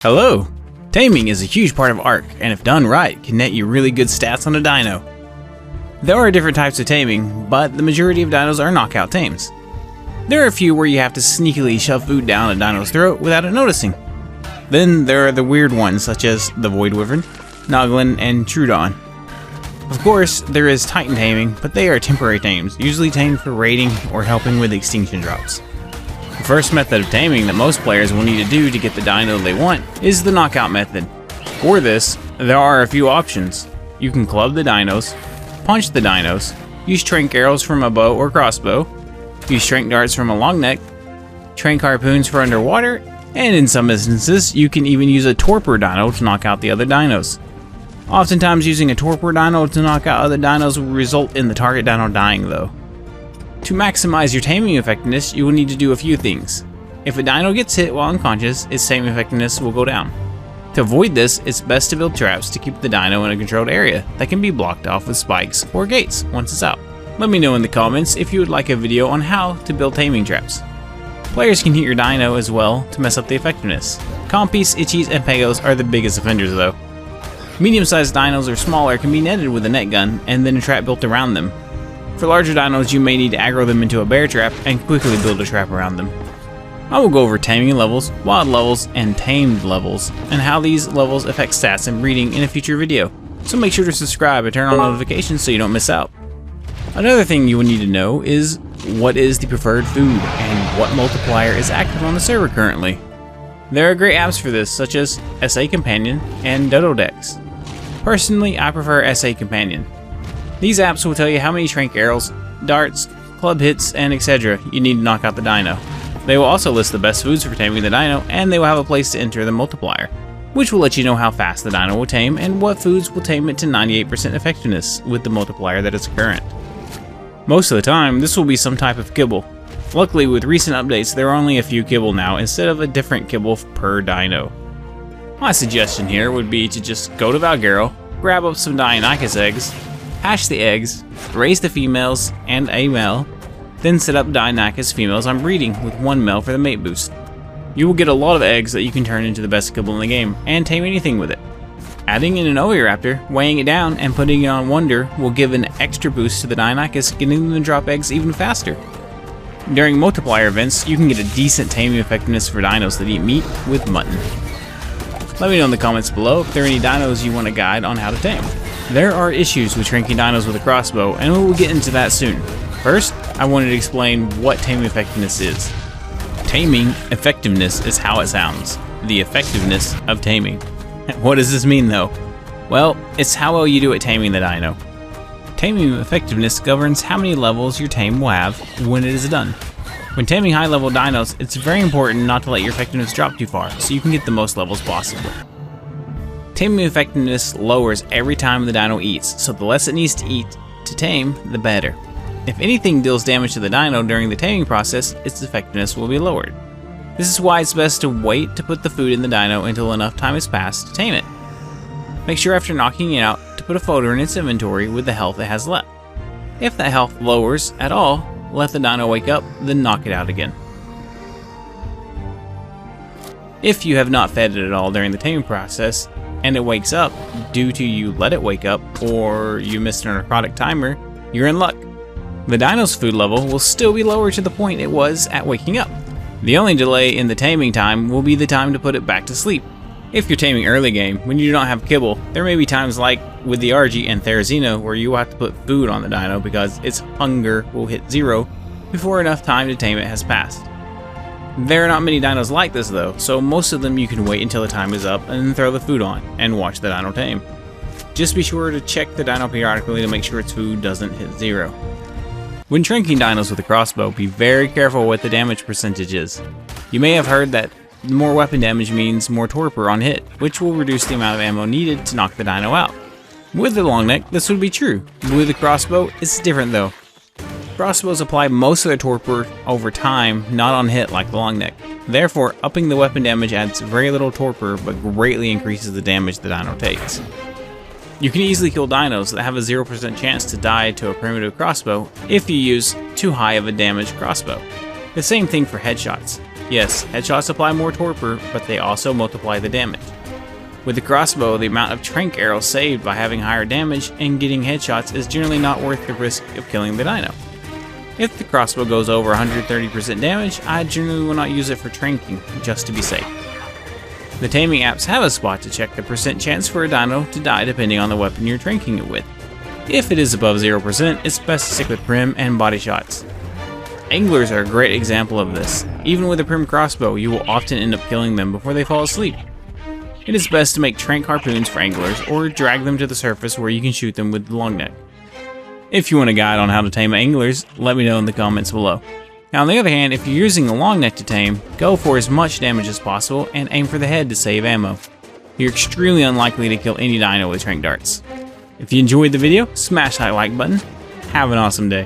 Hello! Taming is a huge part of Ark, and if done right, can net you really good stats on a dino. There are different types of taming, but the majority of dinos are knockout tames. There are a few where you have to sneakily shove food down a dino's throat without it noticing. Then there are the weird ones such as the Void Wyvern, Noglin, and Trudon. Of course, there is Titan taming, but they are temporary tames, usually tamed for raiding or helping with extinction drops. The first method of taming that most players will need to do to get the dino they want is the knockout method. For this, there are a few options. You can club the dinos, punch the dinos, use trank arrows from a bow or crossbow, use trank darts from a long neck, trank harpoons for underwater, and in some instances, you can even use a torpor dino to knock out the other dinos. Oftentimes, using a torpor dino to knock out other dinos will result in the target dino dying though. To maximize your taming effectiveness, you will need to do a few things. If a dino gets hit while unconscious, its taming effectiveness will go down. To avoid this, it's best to build traps to keep the dino in a controlled area that can be blocked off with spikes or gates once it's out. Let me know in the comments if you would like a video on how to build taming traps. Players can hit your dino as well to mess up the effectiveness. Compies, Itchies, and Pegos are the biggest offenders though. Medium-sized dinos or smaller can be netted with a net gun and then a trap built around them. For larger dinos, you may need to aggro them into a bear trap and quickly build a trap around them. I will go over taming levels, wild levels, and tamed levels, and how these levels affect stats and breeding in a future video. So make sure to subscribe and turn on notifications so you don't miss out. Another thing you will need to know is what is the preferred food and what multiplier is active on the server currently. There are great apps for this, such as SA Companion and Dododex. Personally, I prefer SA Companion. These apps will tell you how many trank arrows, darts, club hits, and etc. you need to knock out the dino. They will also list the best foods for taming the dino, and they will have a place to enter the multiplier, which will let you know how fast the dino will tame and what foods will tame it to 98% effectiveness with the multiplier that is current. Most of the time, this will be some type of kibble. Luckily, with recent updates, there are only a few kibble now instead of a different kibble per dino. My suggestion here would be to just go to Valgaro, grab up some Deinonychus eggs, hatch the eggs, raise the females and a male, then set up Deinonychus females on breeding with one male for the mate boost. You will get a lot of eggs that you can turn into the best kibble in the game and tame anything with it. Adding in an Oviraptor, weighing it down, and putting it on Wonder will give an extra boost to the Deinonychus, getting them to drop eggs even faster. During multiplier events, you can get a decent taming effectiveness for dinos that eat meat with mutton. Let me know in the comments below if there are any dinos you want a guide on how to tame. There are issues with tranking dinos with a crossbow, and we will get into that soon. First, I wanted to explain what taming effectiveness is. Taming effectiveness is how it sounds, the effectiveness of taming. What does this mean though? Well, it's how well you do at taming the dino. Taming effectiveness governs how many levels your tame will have when it is done. When taming high level dinos, it's very important not to let your effectiveness drop too far so you can get the most levels possible. Taming effectiveness lowers every time the dino eats, so the less it needs to eat to tame, the better. If anything deals damage to the dino during the taming process, its effectiveness will be lowered. This is why it's best to wait to put the food in the dino until enough time has passed to tame it. Make sure after knocking it out to put a photo in its inventory with the health it has left. If that health lowers at all, let the dino wake up, then knock it out again. If you have not fed it at all during the taming process, and it wakes up due to you let it wake up, or you missed a narcotic timer, you're in luck. The dino's food level will still be lower to the point it was at waking up. The only delay in the taming time will be the time to put it back to sleep. If you're taming early game, when you do not have kibble, there may be times like with the Argy and Therizino where you will have to put food on the dino because its hunger will hit 0 before enough time to tame it has passed. There are not many dinos like this though, so most of them you can wait until the time is up and then throw the food on and watch the dino tame. Just be sure to check the dino periodically to make sure its food doesn't hit 0. When tranking dinos with a crossbow, be very careful what the damage percentage is. You may have heard that more weapon damage means more torpor on hit, which will reduce the amount of ammo needed to knock the dino out. With the long neck, this would be true. With the crossbow, it's different though. Crossbows apply most of their torpor over time, not on hit like the long neck. Therefore, upping the weapon damage adds very little torpor but greatly increases the damage the dino takes. You can easily kill dinos that have a 0% chance to die to a primitive crossbow if you use too high of a damaged crossbow. The same thing for headshots. Yes, headshots apply more torpor, but they also multiply the damage. With the crossbow, the amount of tranq arrows saved by having higher damage and getting headshots is generally not worth the risk of killing the dino. If the crossbow goes over 130% damage, I generally will not use it for tranking, just to be safe. The taming apps have a spot to check the percent chance for a dino to die depending on the weapon you're tranking it with. If it is above 0%, it's best to stick with prim and body shots. Anglers are a great example of this. Even with a prim crossbow, you will often end up killing them before they fall asleep. It is best to make tranq harpoons for anglers or drag them to the surface where you can shoot them with the long neck. If you want a guide on how to tame anglers, let me know in the comments below. Now on the other hand, if you're using a long neck to tame, go for as much damage as possible and aim for the head to save ammo. You're extremely unlikely to kill any dino with tranq darts. If you enjoyed the video, smash that like button. Have an awesome day.